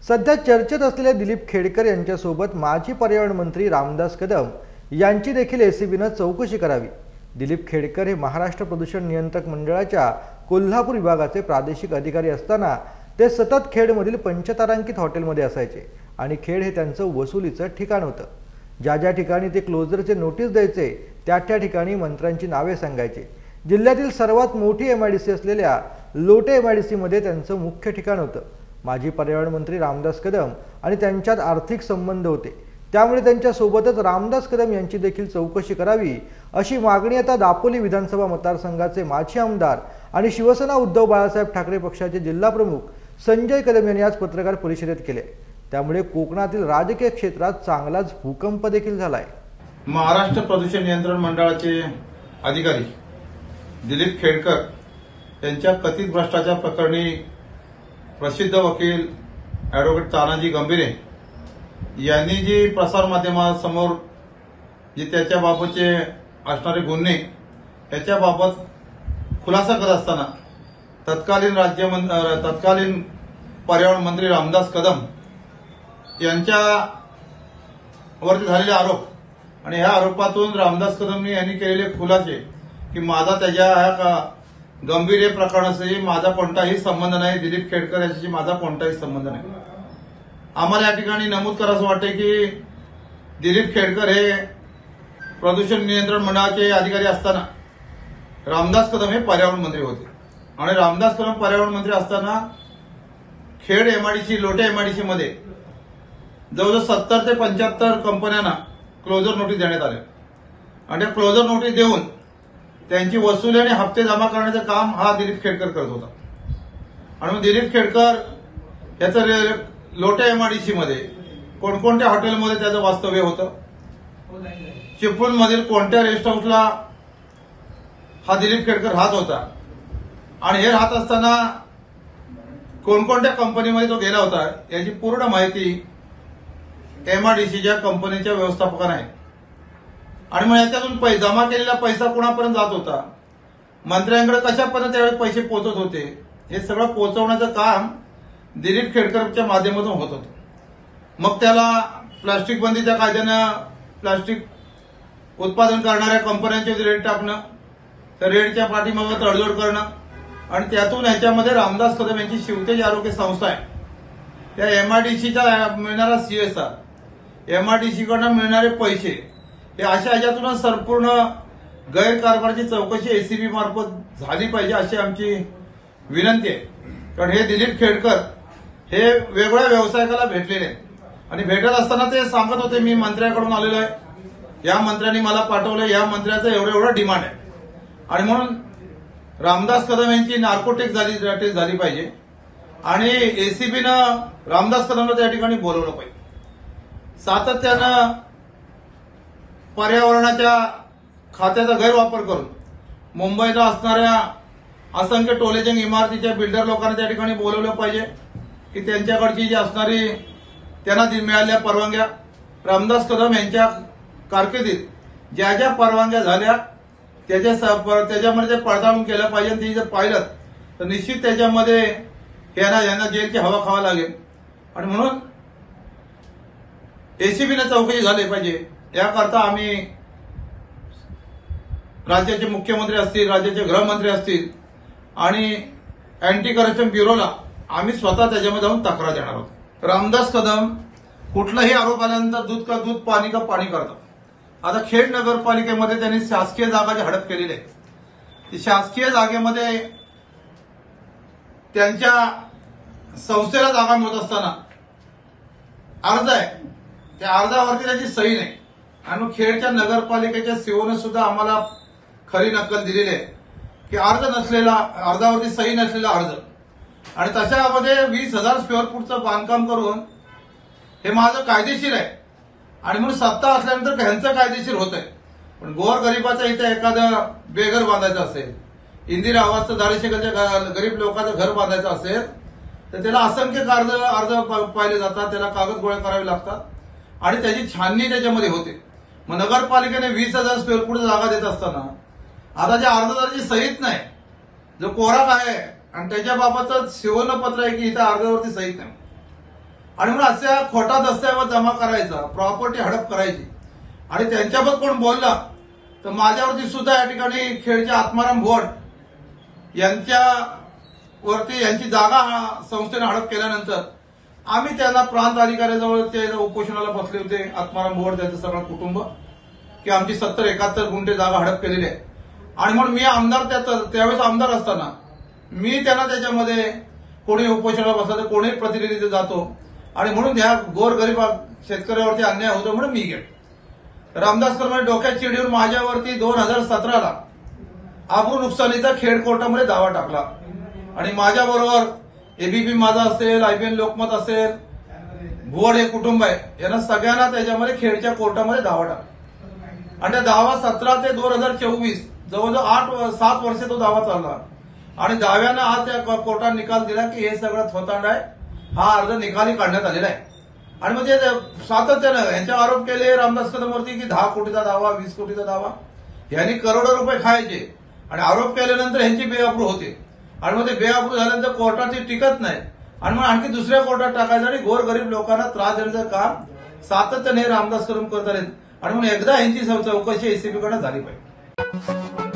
सध्या चर्चेत असलेले दिलीप खेडकर यांच्यासोबत माजी पर्यावरण मंत्री रामदास कदम यांची देखील एसीबीने चौकशी करावी। दिलीप खेडकर हे महाराष्ट्र प्रदूषण नियंत्रक मंडळाच्या कोल्हापूर विभागाचे प्रादेशिक अधिकारी असताना ते सतत खेडमधील पंचतारांकित हॉटेलमध्ये असायचे आणि खेड हे त्यांचं वसुलीचं ठिकाण होतं। ज्या ठिकाणी ते क्लोजरचे नोटीस द्यायचे त्या ठिकाणी मंत्र्यांची नावे सांगायचे। जिल्ह्यातील सर्वात मोठी एमआयडीसी असलेल्या लोटे एमआयडीसी मध्ये त्यांचं मुख्य ठिकाण होतं। माजी पर्यावरण मंत्री रामदास कदम आणि त्यांच्यात आर्थिक संबंध होते, त्यामुळे त्यांच्या सोबतच रामदास कदम यांची देखील चौकशी करावी अशी मागणी आता दापोली विधानसभा मतदारसंघाचे माजी आमदार आणि शिवसेना उद्धव बाळासाहेब ठाकरे पक्षाचे जिल्हा प्रमुख संजय कदम यांनी आज पत्रकार परिषदेत केले। त्यामुळे कोकणातील राजकीय क्षेत्रात चांगलाच भूकंप देखील झालाय। महाराष्ट्र प्रदूषण नियंत्रण मंडळाचे अधिकारी दिलीप खेडकर यांच्या कथित भ्रष्टाचार प्रकरणी प्रसिद्ध वकील ॲडव्होकेट तानाजी गंभीरे यांनी जी प्रसारमाध्यमांसमोर जे त्याच्याबाबतचे असणारे गुन्हे याच्याबाबत खुलासा करत असताना तत्कालीन पर्यावरण मंत्री रामदास कदम यांच्यावरती झालेले आरोप आणि ह्या आरोपातून रामदास कदम यांनी केलेले खुलासे की माझा त्याच्या गंभीर प्रकरणाशी माझा कोणताही संबंध नाही, दिलीप खेडकर यांच्याशी माझा कोणताही संबंध नाही। आम्हाला या ठिकाणी नमूद करावं वाटते की दिलीप खेडकर हे प्रदूषण नियंत्रण मंडळाचे अधिकारी असताना रामदास कदम हे पर्यावरण मंत्री होते आणि रामदास कदम पर्यावरण मंत्री असताना खेड एमआयडीसी लोटे एमआयडीसी मध्ये जवळजवळ 70 ते 75 कंपन्यांना क्लोजर नोटीस देण्यात आले आणि त्या क्लोजर नोटीस देऊन त्यांची वसुली आणि हप्ते जमा करण्याचं काम हा दिलीप खेडकर करत होता। आणि मग दिलीप खेडकर याचं लोटे एमआयडीसी मध्ये कोणकोणत्या हॉटेलमध्ये त्याचं वास्तव्य होतं, चिपळूणमधील कोणत्या रेस्ट हाऊसला हा दिलीप खेडकर राहत होता आणि हे राहत असताना कोणकोणत्या कंपनीमध्ये तो गेला होता याची पूर्ण माहिती एमआयडीसीच्या कंपनीच्या व्यवस्थापकांना आहे। आणि मग याच्यातून जमा केलेला पैसा कोणापर्यंत जात होता, मंत्र्यांकडे कशापर्यंत त्यावेळी पैसे पोहोचत होते, हे सगळं पोहोचवण्याचं काम दिलीप खेडकरच्या माध्यमातून होत होतं। मग त्याला प्लास्टिक बंदीच्या कायद्यानं प्लास्टिक उत्पादन करणाऱ्या कंपन्यांचे रेट टाकणं, त्या रेटच्या पाठीमागे तडजोड करणं आणि त्यातून ह्याच्यामध्ये रामदास कदम यांची शिवतेज आरोग्य संस्था आहे, त्या एमआयडीसीचा मिळणारा सीएसआर, एमआयडीसीकडनं मिळणारे पैसे हे अशा ह्याच्यातूनच संपूर्ण गैरकारभाराची चौकशी एसीबी मार्फत झाली पाहिजे अशी आमची विनंती आहे। कारण हे दिलीप खेडकर हे वेगळ्या व्यावसायिकाला भेटलेले आहेत आणि भेटत असताना ते सांगत होते मी मंत्र्याकडून आलेलो आहे, या मंत्र्यांनी मला पाठवलं, या मंत्र्याचं एवढं डिमांड आहे आणि म्हणून रामदास कदम यांची नार्कोटिक झाली पाहिजे आणि एसीबीनं रामदास कदमला त्या ठिकाणी बोलवलं पाहिजे। सातत्यानं पर्यावरणाच्या खात्याचा गैरवापर करून मुंबईला असणाऱ्या असंख्य टोलेजंग इमारतीच्या बिल्डर लोकांना त्या ठिकाणी बोलवलं पाहिजे की त्यांच्याकडची जी असणारी त्यांना मिळालेल्या परवानग्या रामदास कदम यांच्या कारकिर्दीत ज्या परवानग्या झाल्या त्याच्यामध्ये ते पडताळून केलं पाहिजे आणि ती जर पाहिलं तर निश्चित त्याच्यामध्ये यांना जेलची हवा खावा लागेल आणि म्हणून एसीबीने चौकशी झाली पाहिजे। याकरता आम्ही राज्याचे मुख्यमंत्री असतील, राज्याचे गृहमंत्री असतील आणि अँटी करप्शन ब्युरोला आम्ही स्वतः त्याच्यामध्ये जाऊन तक्रार देणार आहोत। रामदास कदम कुठलाही आरोप आल्यानंतर दूध का दूध पाणी का पाणी करतात। आता खेड नगरपालिकेमध्ये त्यांनी शासकीय जागाची हडप केलेली आहे, ती शासकीय जागेमध्ये त्यांच्या संस्थेला जागा मिळत असताना अर्ज आहे, त्या अर्जावरती त्याची सही नाही आणि मग खेडच्या नगरपालिकेच्या सीओने सुद्धा आम्हाला खरी नक्कल दिलेली आहे की अर्जावरती सही नसलेला अर्ज आणि तशामध्ये 20,000 स्क्वेअर फूटचं बांधकाम करून हे माझं कायदेशीर आहे आणि म्हणून सत्ता असल्यानंतर ह्यांचं कायदेशीर होत आहे। पण गोरगरिबाचा इथे एखादं बेघर बांधायचं असेल, इंदिरा आवासचं दारिशेखरच्या गरीब लोकांचं घर बांधायचं असेल तर त्याला असंख्य अर्ज पाहिले जातात, त्याला कागद गोळा करावे लागतात आणि त्याची छाननी त्याच्यामध्ये होते। मग नगरपालिकेने 20,000 स्क्वेअर फूट जागा देत असताना आता ज्या अर्जदाराची सहीच नाही, जो कोरा आहे आणि त्याच्याबाबतच शिवणपत्र आहे की इथं अर्जावरती सहीच नाही, आणि म्हणून अशा खोटा दस्तऐवज जमा करायचा, प्रॉपर्टी हडप करायची आणि त्यांच्याबद्दल कोण बोलला तर माझ्यावरती सुद्धा या ठिकाणी खेडचे आत्माराम भोड यांच्यावरती यांची जागा संस्थेने हडप केल्यानंतर आम्ही त्यांना प्रांत अधिकाऱ्याजवळ ते उपोषणाला बसले होते, आत्माराम भोड त्यांचं सगळं कुटुंब, की आमची 70-71 गुंठे जागा हडप केलेली आहे. आणि म्हणून मी आमदार त्यावेळेस आमदार असताना मी त्यांना त्याच्यामध्ये कोणी उपोषणाला बसला तर कोणी प्रतिनिधी जातो आणि म्हणून ह्या गोरगरीब शेतकऱ्यावरती अन्याय होतो म्हणून मी गेलो. रामदास कदम डोक्यात चिडीवर माझ्यावरती 2017ला आबरू नुकसानीचा खेड कोर्टामध्ये दावा टाकला आणि माझ्याबरोबर एबीपी माझा असेल, IBN लोकमत असेल, भोड हे कुटुंब आहे, यांना सगळ्यांना त्याच्यामध्ये खेडच्या कोर्टामध्ये दावा टाकला आणि त्या दावा 17 ते 2024 जवळजवळ 7 वर्ष तो दावा चालला आणि दाव्यानं आज त्या कोर्टाने निकाल दिला की हे सगळं थोतांड आहे, हा अर्ज निकाली काढण्यात आलेला आहे. आणि म्हणजे सातत्यानं यांच्यावर आरोप केले रामदास कदमवरती की 10 कोटीचा दावा, 20 कोटीचा दावा, यांनी करोडो रुपये खायचे आणि आरोप केल्यानंतर यांची बेअप्रूव्ह होते आणि मग ते बेअप्रूव्ह झाल्यानंतर कोर्टाची टिकत नाही आणि मग आणखी दुसऱ्या कोर्टात टाकायचं आणि गोरगरीब लोकांना त्रास देण्याचं काम सातत्याने रामदास कदम करत आहेत आणि म्हणून एकदा यांची चौकशी एसीबी कडे झाली पाहिजे.